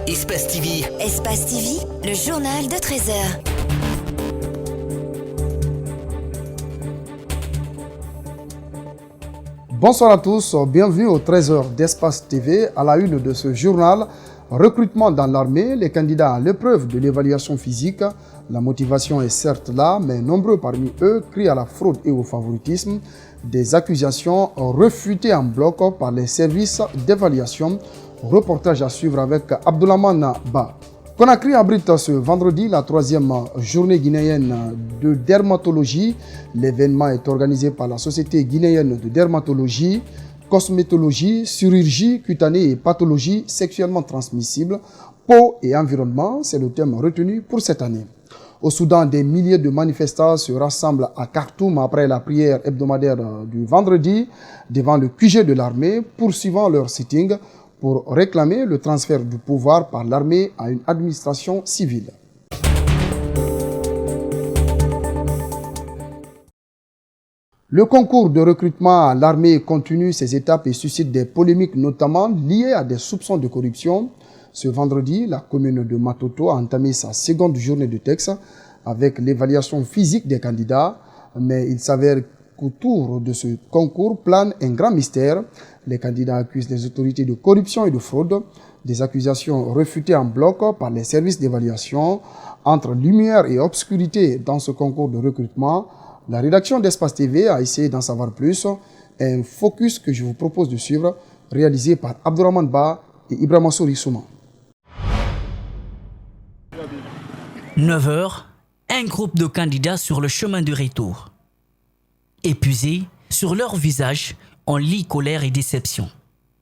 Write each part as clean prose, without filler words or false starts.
Espace TV. Espace TV, le journal de 13h. Bonsoir à tous, bienvenue aux 13h d'Espace TV. À la une de ce journal, recrutement dans l'armée, les candidats à l'épreuve de l'évaluation physique. La motivation est certes là, mais nombreux parmi eux crient à la fraude et au favoritisme. Des accusations refutées en bloc par les services d'évaluation. Reportage à suivre avec Abdoulhamane Ba. Conakry abrite ce vendredi la 3e journée guinéenne de dermatologie. L'événement est organisé par la Société guinéenne de dermatologie, cosmétologie, chirurgie cutanée et pathologie sexuellement transmissibles, peau et environnement. C'est le thème retenu pour cette année. Au Soudan, des milliers de manifestants se rassemblent à Khartoum après la prière hebdomadaire du vendredi devant le QG de l'armée, poursuivant leur sitting pour réclamer le transfert du pouvoir par l'armée à une administration civile. Le concours de recrutement à l'armée continue ses étapes et suscite des polémiques, notamment liées à des soupçons de corruption. Ce vendredi, la commune de Matoto a entamé sa seconde journée de texte avec l'évaluation physique des candidats, mais il s'avère qu'autour de ce concours plane un grand mystère. Les candidats accusent les autorités de corruption et de fraude, des accusations refutées en bloc par les services d'évaluation. Entre lumière et obscurité dans ce concours de recrutement, la rédaction d'Espace TV a essayé d'en savoir plus. Un focus que je vous propose de suivre, réalisé par Abdoulhamane Ba et Ibrahima Souri-Souma. 9h, un groupe de candidats sur le chemin du retour. Épuisés, sur leur visage, on lit colère et déception.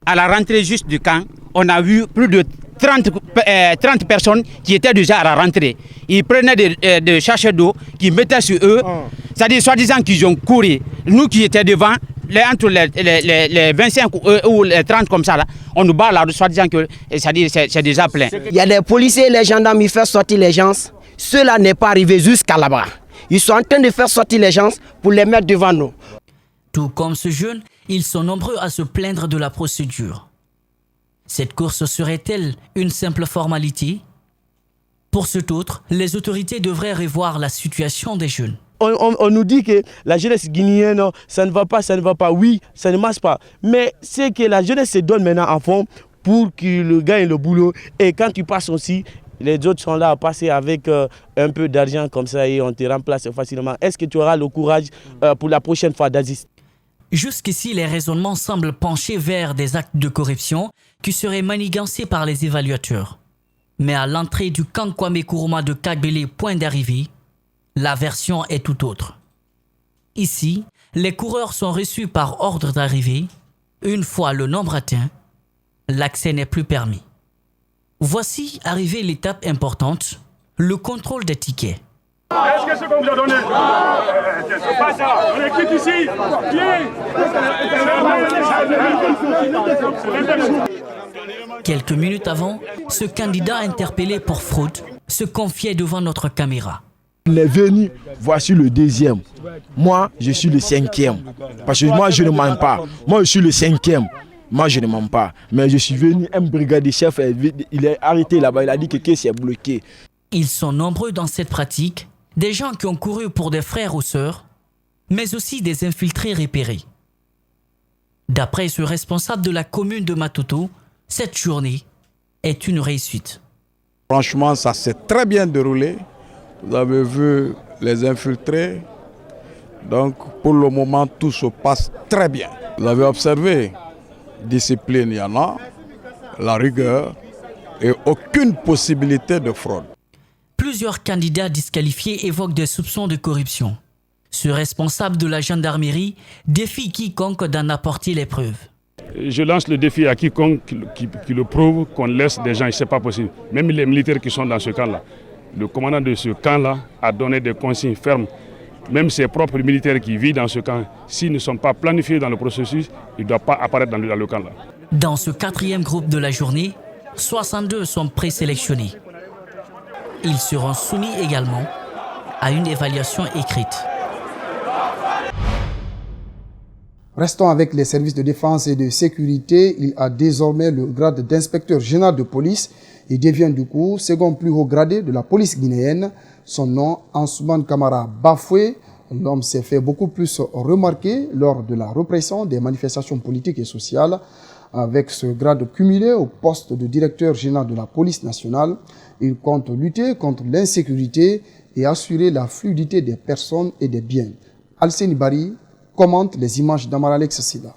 À la rentrée juste du camp, on a vu plus de 30 personnes qui étaient déjà à la rentrée. Ils prenaient des sachets d'eau qu'ils mettaient sur eux. C'est-à-dire, soi-disant qu'ils ont couru. Nous qui étions devant, entre les 25 ou les 30 comme ça, là, on nous bat là, soi-disant que c'est déjà plein. Il y a des policiers et les gendarmes, ils font sortir les gens. Cela n'est pas arrivé jusqu'à là-bas. Ils sont en train de faire sortir les gens pour les mettre devant nous. Tout comme ce jeune, ils sont nombreux à se plaindre de la procédure. Cette course serait-elle une simple formalité? Pour cet autre, les autorités devraient revoir la situation des jeunes. On nous dit que la jeunesse guinéenne, ça ne va pas, oui, ça ne marche pas. Mais c'est que la jeunesse se donne maintenant à fond pour qu'il gagne le boulot. Et quand tu passes aussi, les autres sont là à passer avec un peu d'argent comme ça et on te remplace facilement. Est-ce que tu auras le courage pour la prochaine fois d'Aziz? Jusqu'ici, les raisonnements semblent pencher vers des actes de corruption qui seraient manigancés par les évaluateurs. Mais à l'entrée du camp Kwame Nkrumah de Kagbele, point d'arrivée, la version est tout autre. Ici, les coureurs sont reçus par ordre d'arrivée. Une fois le nombre atteint, l'accès n'est plus permis. Voici arrivée l'étape importante, le contrôle des tickets. Est-ce que c'est qu'on vous a donné? C'est pas ça. On est qui ici? Quelques minutes avant, ce candidat interpellé pour fraude se confiait devant notre caméra. Il est venu, voici le deuxième. Moi, je suis le 5e. Parce que moi, je ne mens pas. Moi, je suis le 5e. Moi, je ne mens pas. Mais je suis venu, un brigadier chef, il est arrêté là-bas. Il a dit que c'est bloqué. Ils sont nombreux dans cette pratique, des gens qui ont couru pour des frères ou sœurs, mais aussi des infiltrés repérés. D'après ce responsable de la commune de Matoto, cette journée est une réussite. Franchement, ça s'est très bien déroulé. Vous avez vu les infiltrés. Donc, pour le moment, tout se passe très bien. Vous avez observé, discipline, il y en a, la rigueur et aucune possibilité de fraude. Plusieurs candidats disqualifiés évoquent des soupçons de corruption. Ce responsable de la gendarmerie défie quiconque d'en apporter les preuves. Je lance le défi à quiconque qui le prouve qu'on laisse des gens, ce n'est pas possible. Même les militaires qui sont dans ce camp-là. Le commandant de ce camp-là a donné des consignes fermes. Même ses propres militaires qui vivent dans ce camp, s'ils ne sont pas planifiés dans le processus, ils ne doivent pas apparaître dans le camp-là. Dans ce 4e groupe de la journée, 62 sont présélectionnés. Ils seront soumis également à une évaluation écrite. Restons avec les services de défense et de sécurité. Il a désormais le grade d'inspecteur général de police et devient du coup second plus haut gradé de la police guinéenne. Son nom, Ansoumane Kamara Bafoué. L'homme s'est fait beaucoup plus remarquer lors de la répression des manifestations politiques et sociales. Avec ce grade cumulé au poste de directeur général de la police nationale, il compte lutter contre l'insécurité et assurer la fluidité des personnes et des biens. Alceni Bari commente les images d'Amar Alex Silla.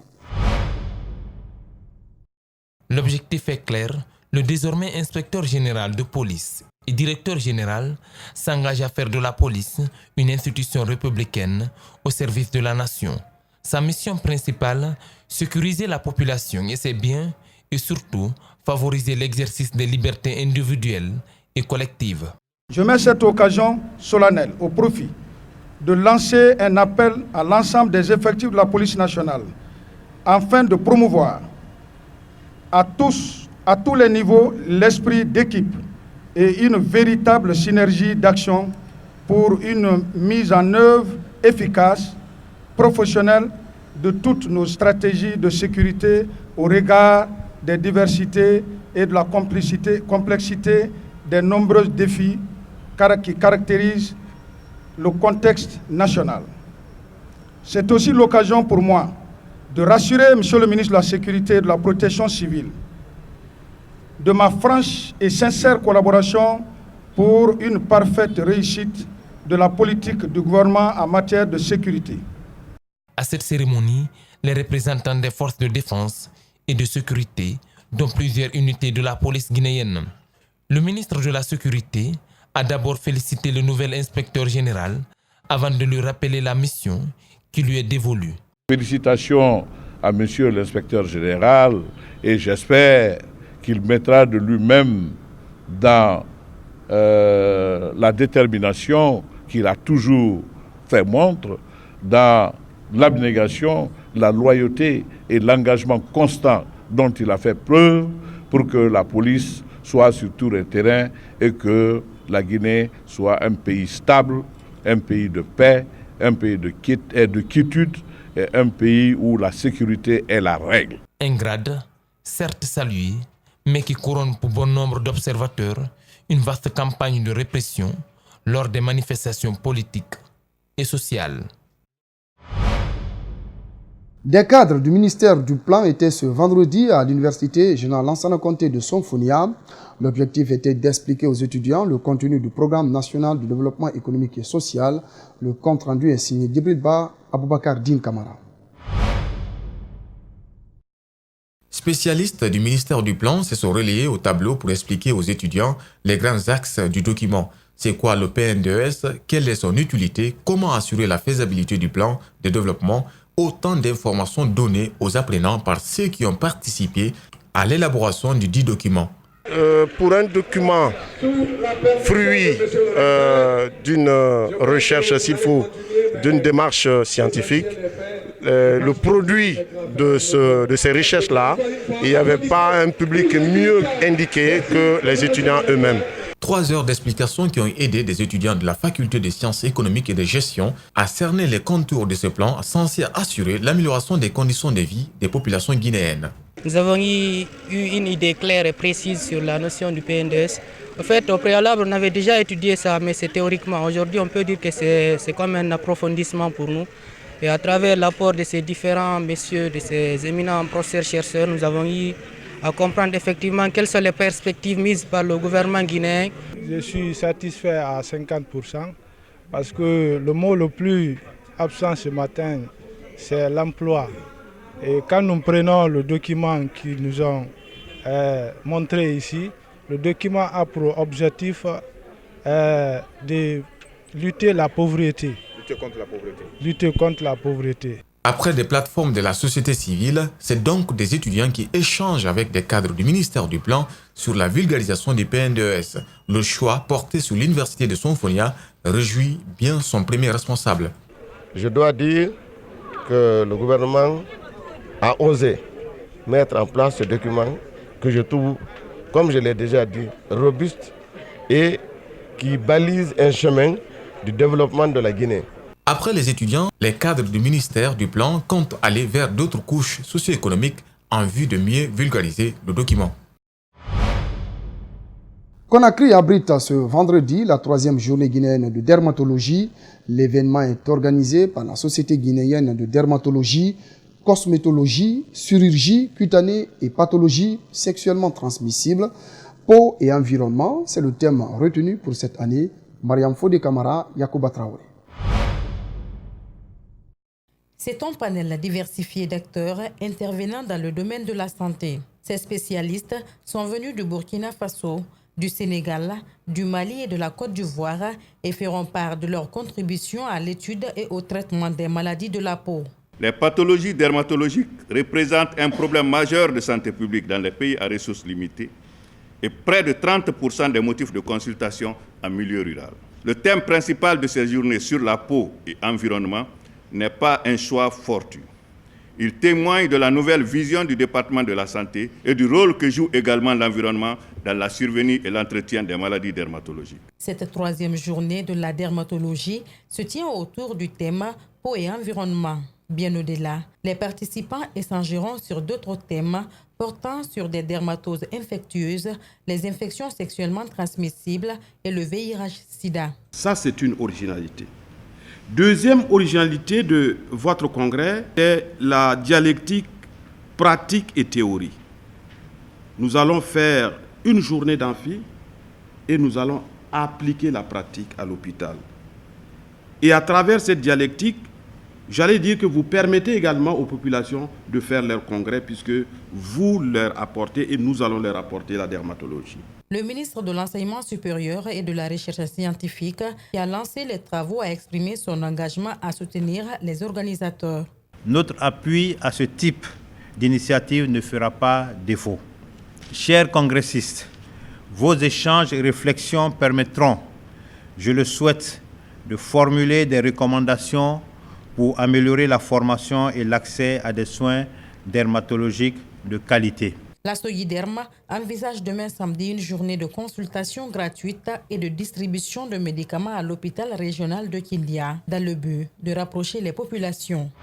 L'objectif est clair. Le désormais inspecteur général de police et directeur général s'engage à faire de la police une institution républicaine au service de la nation. Sa mission principale, sécuriser la population et ses biens et surtout favoriser l'exercice des libertés individuelles et collectives. Je mets cette occasion solennelle au profit de lancer un appel à l'ensemble des effectifs de la police nationale afin de promouvoir à tous les niveaux l'esprit d'équipe et une véritable synergie d'action pour une mise en œuvre efficace, professionnelle de toutes nos stratégies de sécurité au regard des diversités et de la complexité des nombreux défis qui caractérisent le contexte national. C'est aussi l'occasion pour moi de rassurer Monsieur le ministre de la Sécurité et de la Protection civile de ma franche et sincère collaboration pour une parfaite réussite de la politique du gouvernement en matière de sécurité. À cette cérémonie, les représentants des forces de défense et de sécurité, dont plusieurs unités de la police guinéenne. Le ministre de la Sécurité a d'abord félicité le nouvel inspecteur général avant de lui rappeler la mission qui lui est dévolue. Félicitations à monsieur l'inspecteur général et j'espère qu'il mettra de lui-même dans la détermination qu'il a toujours fait montre, dans l'abnégation, la loyauté et l'engagement constant dont il a fait preuve pour que la police soit sur tout le terrain et que la Guinée soit un pays stable, un pays de paix, un pays de quiétude et un pays où la sécurité est la règle. Un grade, certes salué, mais qui couronne pour bon nombre d'observateurs une vaste campagne de répression lors des manifestations politiques et sociales. Des cadres du ministère du Plan étaient ce vendredi à l'université générale Lansana Conté de Sonfonia. L'objectif était d'expliquer aux étudiants le contenu du programme national de développement économique et social. Le compte rendu est signé Djibril Ba Aboubakar Din Kamara. Spécialistes du ministère du Plan se sont relayés au tableau pour expliquer aux étudiants les grands axes du document. C'est quoi le PNDES? Quelle est son utilité? Comment assurer la faisabilité du plan de développement? Autant d'informations données aux apprenants par ceux qui ont participé à l'élaboration du dit document. Pour un document fruit d'une recherche, s'il faut, d'une démarche scientifique, le produit de ces recherches-là, il n'y avait pas un public mieux indiqué que les étudiants eux-mêmes. 3 heures d'explications qui ont aidé des étudiants de la faculté des sciences économiques et de gestion à cerner les contours de ce plan censé assurer l'amélioration des conditions de vie des populations guinéennes. Nous avons eu une idée claire et précise sur la notion du PNDES. En fait, au préalable, on avait déjà étudié ça, mais c'est théoriquement. Aujourd'hui, on peut dire que c'est comme un approfondissement pour nous. Et à travers l'apport de ces différents messieurs, de ces éminents professeurs-chercheurs, nous avons eu à comprendre effectivement quelles sont les perspectives mises par le gouvernement guinéen. Je suis satisfait à 50% parce que le mot le plus absent ce matin, c'est l'emploi. Et quand nous prenons le document qu'ils nous ont montré ici, le document a pour objectif de lutter la pauvreté. Lutter contre la pauvreté. Lutter contre la pauvreté. Après des plateformes de la société civile, c'est donc des étudiants qui échangent avec des cadres du ministère du Plan sur la vulgarisation du PNDES. Le choix porté sur l'université de Sonfonia réjouit bien son premier responsable. Je dois dire que le gouvernement a osé mettre en place ce document que je trouve, comme je l'ai déjà dit, robuste et qui balise un chemin du développement de la Guinée. Après les étudiants, les cadres du ministère du Plan comptent aller vers d'autres couches socio-économiques en vue de mieux vulgariser le document. Conakry abrite ce vendredi la 3e journée guinéenne de dermatologie. L'événement est organisé par la Société guinéenne de dermatologie, cosmétologie, chirurgie cutanée et pathologie sexuellement transmissibles. Peau et environnement, c'est le thème retenu pour cette année. Mariam Fodé Kamara, Yacouba Traoré. C'est un panel diversifié d'acteurs intervenant dans le domaine de la santé. Ces spécialistes sont venus du Burkina Faso, du Sénégal, du Mali et de la Côte d'Ivoire et feront part de leur contribution à l'étude et au traitement des maladies de la peau. Les pathologies dermatologiques représentent un problème majeur de santé publique dans les pays à ressources limitées et près de 30% des motifs de consultation en milieu rural. Le thème principal de ces journées sur la peau et environnement n'est pas un choix fortuit. Il témoigne de la nouvelle vision du département de la santé et du rôle que joue également l'environnement dans la survenue et l'entretien des maladies dermatologiques. Cette 3e journée de la dermatologie se tient autour du thème peau et environnement. Bien au-delà, les participants échangeront sur d'autres thèmes portant sur des dermatoses infectieuses, les infections sexuellement transmissibles et le VIH-Sida. Ça, c'est une originalité. Deuxième originalité de votre congrès est la dialectique pratique et théorie. Nous allons faire une journée d'amphi et nous allons appliquer la pratique à l'hôpital. Et à travers cette dialectique, j'allais dire que vous permettez également aux populations de faire leur congrès puisque vous leur apportez et nous allons leur apporter la dermatologie. Le ministre de l'Enseignement supérieur et de la Recherche scientifique qui a lancé les travaux a exprimé son engagement à soutenir les organisateurs. Notre appui à ce type d'initiative ne fera pas défaut. Chers congressistes, vos échanges et réflexions permettront, je le souhaite, de formuler des recommandations pour améliorer la formation et l'accès à des soins dermatologiques de qualité. La Soliderm envisage demain samedi une journée de consultation gratuite et de distribution de médicaments à l'hôpital régional de Kindia, dans le but de rapprocher les populations.